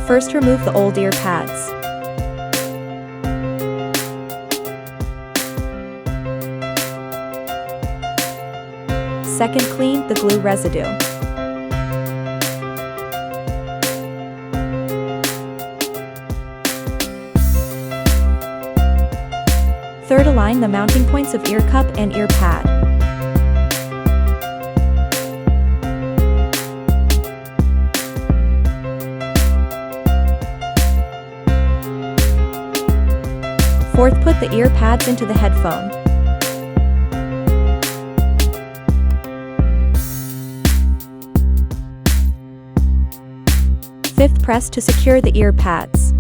First, remove the old ear pads. Second, clean the glue residue. Third, align the mounting points of ear cup and ear pad. Fourth, put the ear pads into the headphone. Fifth, press to secure the ear pads.